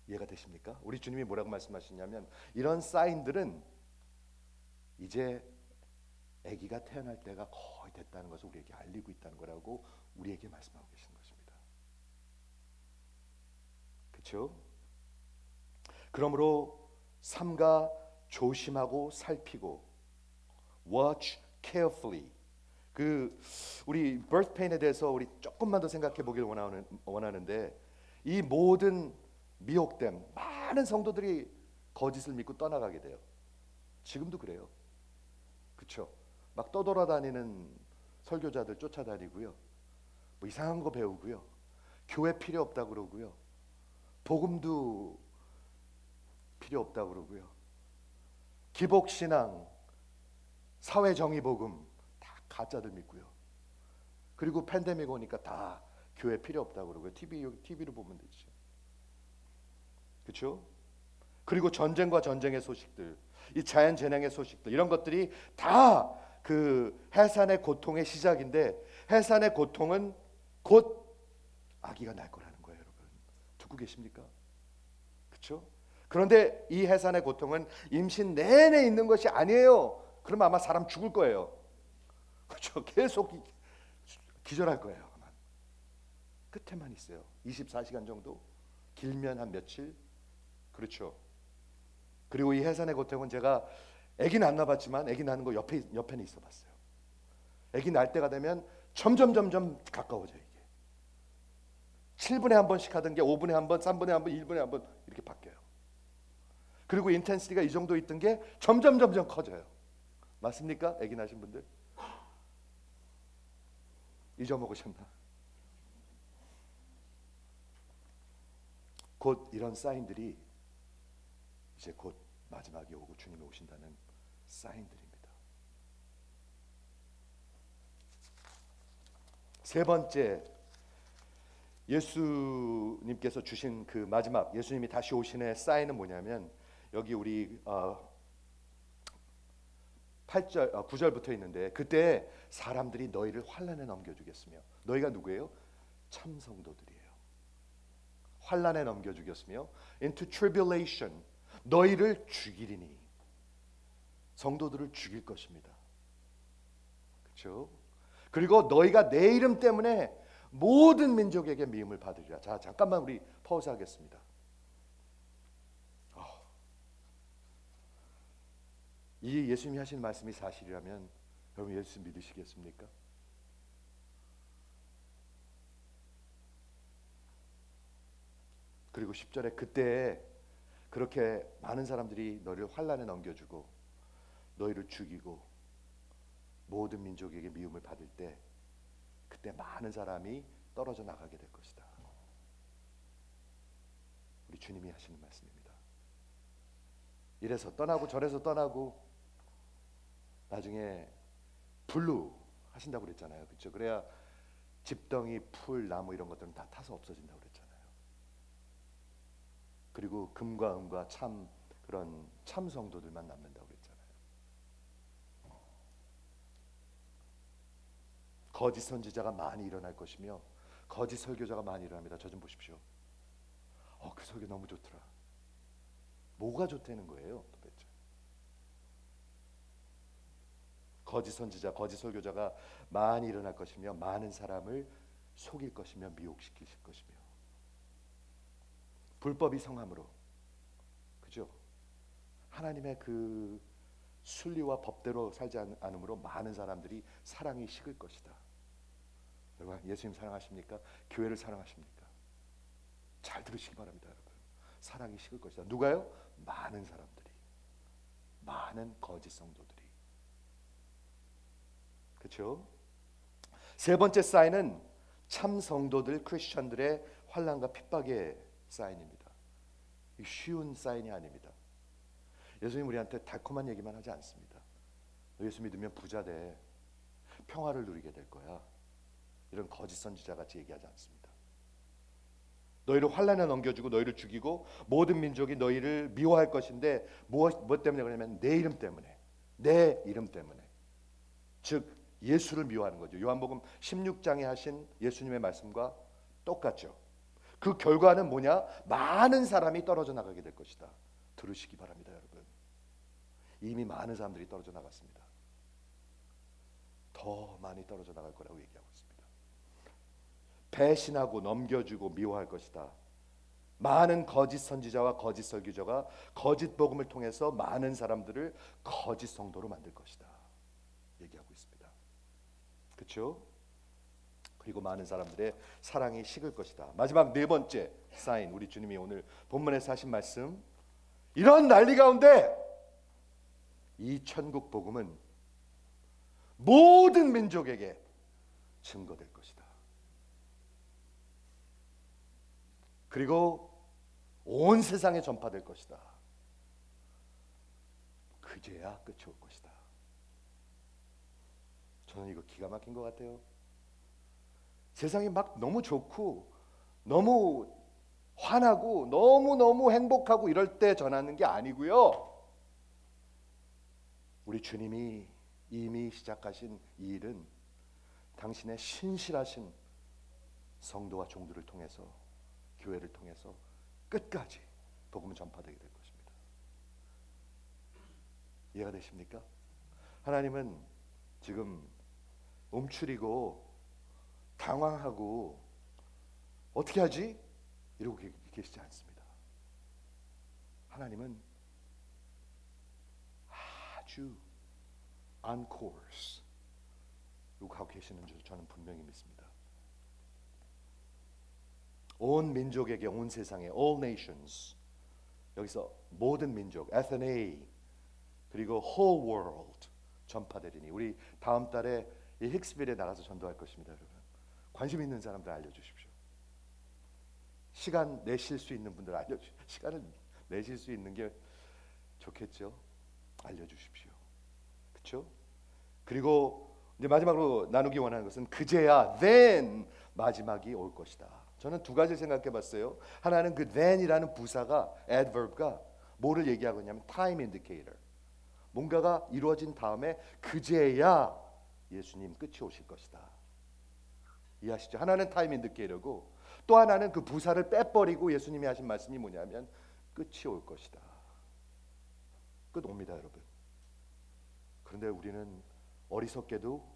[SPEAKER 1] 이해가 되십니까? 우리 주님이 뭐라고 말씀하시냐면 이런 사인들은 이제 아기가 태어날 때가 거의 됐다는 것을 우리에게 알리고 있다는 거라고 우리에게 말씀하고 계시는 것입니다. 그렇죠? 그러므로 삼가 조심하고 살피고 watch carefully. 우리 birth pain에 대해서 우리 조금만 더 생각해 보기를 원하는데 이 모든 미혹됨, 많은 성도들이 거짓을 믿고 떠나가게 돼요. 지금도 그래요. 그렇죠? 막 떠돌아다니는 설교자들 쫓아다니고요. 뭐 이상한 거 배우고요. 교회 필요 없다 그러고요. 복음도 필요 없다 그러고요. 기복신앙, 사회정의복음 다 가짜들 믿고요. 그리고 팬데믹 오니까 다 교회 필요 없다 그러고요. TV로 보면 되죠. 그렇죠? 그리고 전쟁과 전쟁의 소식들, 이 자연 재난의 소식들, 이런 것들이 다 그 해산의 고통의 시작인데 해산의 고통은 곧 아기가 날 거라는 거예요, 여러분. 듣고 계십니까? 그렇죠? 그런데 이 해산의 고통은 임신 내내 있는 것이 아니에요. 그러면 아마 사람 죽을 거예요. 그렇죠? 계속 기절할 거예요. 아마. 끝에만 있어요. 24시간 정도, 길면 한 며칠. 그렇죠? 그리고 이 해산의 고통은 제가 아기는 안 낳아봤지만 아기 낳는 거 옆에는 있어봤어요. 아기 날 때가 되면 점점 가까워져요. 이게 7분에 한 번씩 하던 게 5분에 한 번, 3분에 한 번, 1분에 한 번 이렇게 바뀌어요. 그리고 인텐시티가 이 정도 있던 게 점점 커져요. 맞습니까? 아기 낳으신 분들 잊어먹으셨나? 곧 이런 사인들이 이제 곧 마지막이 오고 주님이 오신다는 사인들입니다. 세 번째, 예수님께서 주신 그 마지막 예수님이 다시 오신의 사인은 뭐냐면 여기 우리 8절 9절부터 있는데, 그때 사람들이 너희를 환난에 넘겨주겠으며, 너희가 누구예요? 참 성도들이에요. 환난에 넘겨주겠으며 into tribulation, 너희를 죽이리니, 성도들을 죽일 것입니다. 그렇죠? 그리고 너희가 내 이름 때문에 모든 민족에게 미움을 받으리라. 자, 잠깐만 우리 퍼즈 하겠습니다. 이 예수님이 하신 말씀이 사실이라면 여러분 예수 믿으시겠습니까? 그리고 10절에 그때 그렇게 많은 사람들이 너를 환난에 넘겨주고 너희를 죽이고 모든 민족에게 미움을 받을 때, 그때 많은 사람이 떨어져 나가게 될 것이다. 우리 주님이 하시는 말씀입니다. 이래서 떠나고 저래서 떠나고 나중에 불루 하신다고 그랬잖아요. 그렇죠? 그래야 집덩이, 풀, 나무 이런 것들은 다 타서 없어진다고 그랬잖아요. 그리고 금과 은과 그런 참 성도들만 남는다고 그랬잖아요. 거짓 선지자가 많이 일어날 것이며 거짓 설교자가 많이 일어납니다. 저 좀 보십시오. 그 설교 너무 좋더라. 뭐가 좋다는 거예요, 도대체? 거짓 선지자, 거짓 설교자가 많이 일어날 것이며 많은 사람을 속일 것이며 미혹시킬 것이며, 불법이 성함으로, 그죠? 하나님의 그 순리와 법대로 살지 않으므로 많은 사람들이 사랑이 식을 것이다. 여러분 예수님 사랑하십니까? 교회를 사랑하십니까? 잘 들으시기 바랍니다, 여러분. 사랑이 식을 것이다. 누가요? 많은 사람들이, 많은 거짓 성도들이. 그렇죠? 세 번째 사인은 참 성도들, 크리스천들의 환난과 핍박의 사인입니다. 쉬운 사인이 아닙니다. 예수님 우리한테 달콤한 얘기만 하지 않습니다. 너 예수 믿으면 부자 돼, 평화를 누리게 될 거야, 이런 거짓 선지자 같이 얘기하지 않습니다. 너희를 환난에 넘겨주고 너희를 죽이고 모든 민족이 너희를 미워할 것인데, 무엇 때문에 그러냐면 내 이름 때문에, 내 이름 때문에, 즉 예수를 미워하는 거죠. 요한복음 16장에 하신 예수님의 말씀과 똑같죠. 그 결과는 뭐냐? 많은 사람이 떨어져 나가게 될 것이다. 들으시기 바랍니다, 여러분. 이미 많은 사람들이 떨어져 나갔습니다. 더 많이 떨어져 나갈 거라고 얘기하고 있습니다. 배신하고 넘겨주고 미워할 것이다. 많은 거짓 선지자와 거짓 설교자가 거짓 복음을 통해서 많은 사람들을 거짓 성도로 만들 것이다 얘기하고 있습니다. 그렇죠? 그리고 많은 사람들의 사랑이 식을 것이다. 마지막 네 번째 사인, 우리 주님이 오늘 본문에서 하신 말씀, 이런 난리 가운데 이 천국 복음은 모든 민족에게 증거될 것이다. 그리고 온 세상에 전파될 것이다. 그제야 끝이 올 것이다. 저는 이거 기가 막힌 것 같아요. 세상이 막 너무 좋고 너무 환하고 너무너무 행복하고 이럴 때 전하는 게 아니고요, 우리 주님이 이미 시작하신 이 일은 당신의 신실하신 성도와 종들을 통해서, 교회를 통해서 끝까지 복음은 전파되게 될 것입니다. 이해가 되십니까? 하나님은 지금 움츠리고 당황하고 어떻게 하지? 이러고 계시지 않습니다. 하나님은 아주 on course 이러고 가고 계시는 줄 저는 분명히 믿습니다. 온 민족에게, 온 세상에, all nations, 여기서 모든 민족, ethne, 그리고 whole world, 전파되리니. 우리 다음 달에 이 힉스빌에 나가서 전도할 것입니다. 여러분, 관심 있는 사람들 알려주십시오. 시간 내실 수 있는 분들 시간을 내실 수 있는 게 좋겠죠. 알려주십시오. 그렇죠? 그리고 이제 마지막으로 나누기 원하는 것은 그제야 then 마지막이 올 것이다. 저는 두 가지 생각해 봤어요. 하나는 그 then이라는 부사가 adverb가 뭐를 얘기하고 있냐면 time indicator. 뭔가가 이루어진 다음에 그제야 예수님 끝이 오실 것이다. 이해하시죠? 하나는 time indicator고 또 하나는 그 부사를 빼버리고 예수님이 하신 말씀이 뭐냐면 끝이 올 것이다. 끝 옵니다, 여러분. 그런데 우리는 어리석게도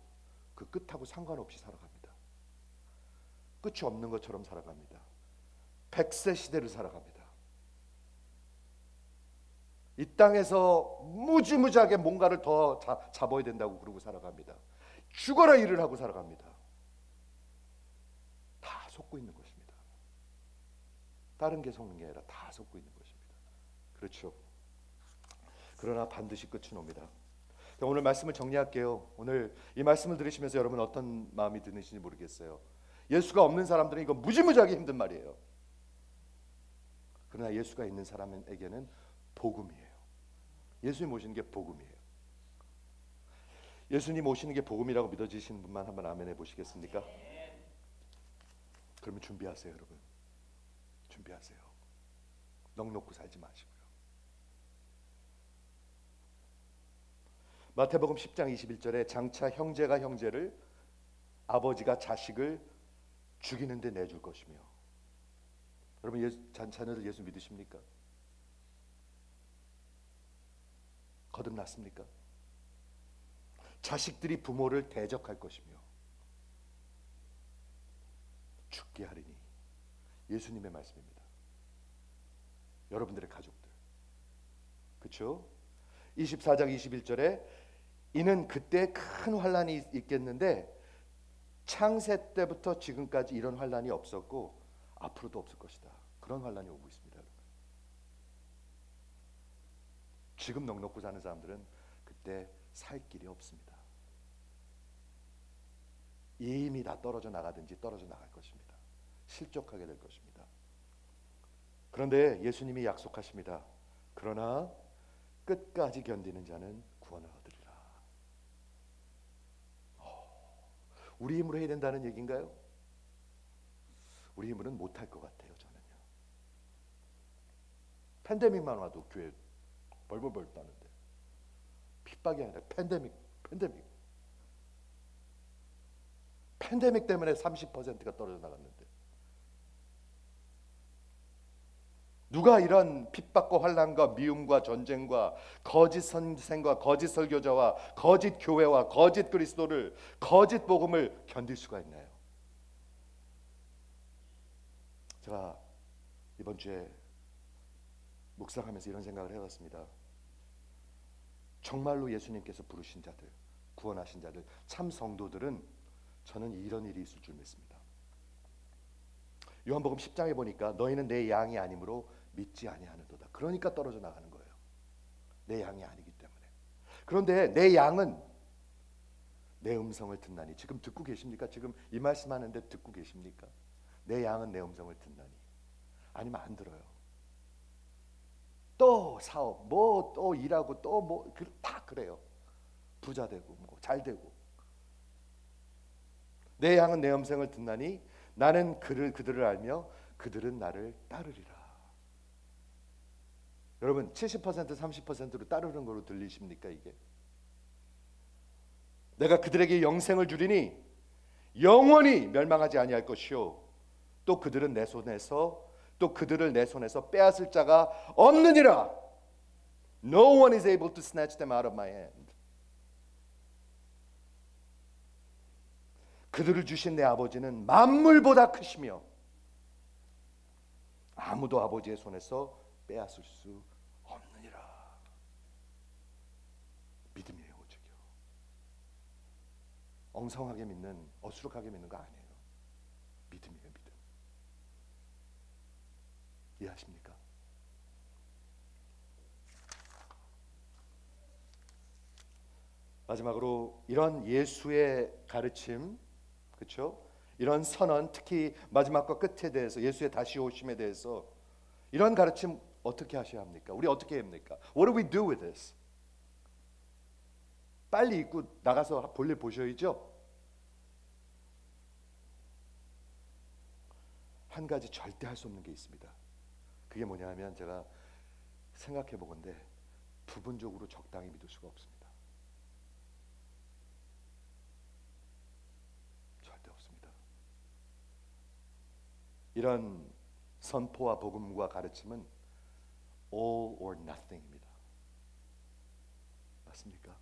[SPEAKER 1] 그 끝하고 상관없이 살아갑니다. 끝이 없는 것처럼 살아갑니다. 100세 시대를 살아갑니다. 이 땅에서 무지무지하게 뭔가를 더 잡아야 된다고 그러고 살아갑니다. 죽어라 일을 하고 살아갑니다. 다 속고 있는 것입니다. 다른 게 속는 게 아니라 다 속고 있는 것입니다. 그렇죠? 그러나 반드시 끝은 옵니다. 오늘 말씀을 정리할게요. 오늘 이 말씀을 들으시면서 여러분 어떤 마음이 드는지 모르겠어요. 예수가 없는 사람들은 이거 무지무지하게 힘든 말이에요. 그러나 예수가 있는 사람에게는 복음이에요. 예수님 오시는 게 복음이에요. 예수님 오시는 게 복음이라고 믿어지시는 분만 한번 아멘 해보시겠습니까? 그러면 준비하세요, 여러분. 준비하세요. 넋 놓고 살지 마시고요. 마태복음 10장 21절에 장차 형제가 형제를, 아버지가 자식을 죽이는 데 내줄 것이며. 여러분 자녀들 예수 믿으십니까? 거듭났습니까? 자식들이 부모를 대적할 것이며 죽게 하리니. 예수님의 말씀입니다. 여러분들의 가족들. 그렇죠? 24장 21절에 이는 그때 큰 환란이 있겠는데 창세 때부터 지금까지 이런 환란이 없었고 앞으로도 없을 것이다. 그런 환란이 오고 있습니다. 여러분. 지금 넋 놓고 사는 사람들은 그때 살 길이 없습니다. 이미 다 떨어져 나가든지 떨어져 나갈 것입니다. 실족하게 될 것입니다. 그런데 예수님이 약속하십니다. 그러나 끝까지 견디는 자는 구원을 얻으리라. 우리 힘으로 해야 된다는 얘기인가요? 우리 힘으로는 못할 것 같아요. 저는요. 팬데믹만 와도 교회 벌벌벌 떠는데 핍박이 아니라 팬데믹 때문에 30%가 떨어져 나갔는데 누가 이런 핍박과 환난과 미움과 전쟁과 거짓 선생과 거짓 설교자와 거짓 교회와 거짓 그리스도를, 거짓 복음을 견딜 수가 있나요? 제가 이번 주에 묵상하면서 이런 생각을 해봤습니다. 정말로 예수님께서 부르신 자들, 구원하신 자들, 참 성도들은 저는 이런 일이 있을 줄 믿습니다. 요한복음 10장에 보니까 너희는 내 양이 아니므로 믿지 아니하는도다. 그러니까 떨어져 나가는 거예요. 내 양이 아니기 때문에. 그런데 내 양은 내 음성을 듣나니. 지금 듣고 계십니까? 지금 이 말씀하는데 듣고 계십니까? 내 양은 내 음성을 듣나니. 아니면 안 들어요. 또 사업, 뭐 또 일하고 또 뭐 다 그래요. 부자 되고 뭐 잘 되고. 내 양은 내 음성을 듣나니 나는 그들을 알며 그들은 나를 따르리라. 여러분 70% 30%로 따르는 거로 들리십니까 이게? 내가 그들에게 영생을 주리니 영원히 멸망하지 아니할 것이요 또 그들은 내 손에서 또 그들을 내 손에서 빼앗을 자가 없느니라. No one is able to snatch them out of my hand. 그들을 주신 내 아버지는 만물보다 크시며 아무도 아버지의 손에서 빼앗을 수 없느니라. 믿음이에요, 오직이요. 엉성하게 믿는, 어수룩하게 믿는 거 아니에요. 믿음이에요, 믿음. 이해하십니까? 마지막으로 이런 예수의 가르침, 그렇죠? 이런 선언, 특히 마지막과 끝에 대해서 예수의 다시 오심에 대해서 이런 가르침 어떻게 하셔야 합니까? 우리 어떻게 해야 합니까? What do we do with this? 빨리 입고 나가서 볼일 보셔야죠. 한 가지 절대 할 수 없는 게 있습니다. 그게 뭐냐면 제가 생각해 보건데 부분적으로 적당히 믿을 수가 없습니다. 절대 없습니다. 이런 선포와 복음과 가르침은 all or nothing입니다. 맞습니까?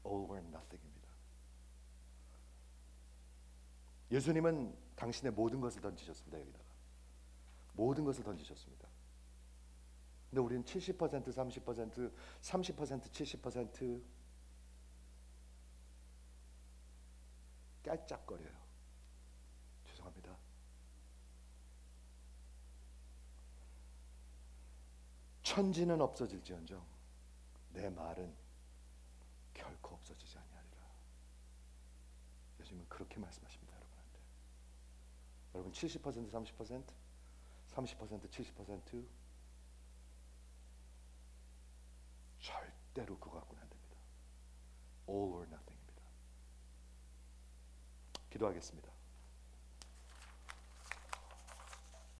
[SPEAKER 1] all or nothing입니다. 예수님은 당신의 모든 것을 던지셨습니다. 여기다가 모든 것을 던지셨습니다. 근데 우리는 70%, 30%, 30%, 70% 깔짝거려요. 죄송합니다. 천지는 없어질지언정 내 말은 결코 없어지지 아니하리라. 예수님은 그렇게 말씀하십니다. 여러분한테. 여러분 70%, 30%, 30%, 70% 절대로 그거 갖고는 안 됩니다. All or nothing입니다. 기도하겠습니다.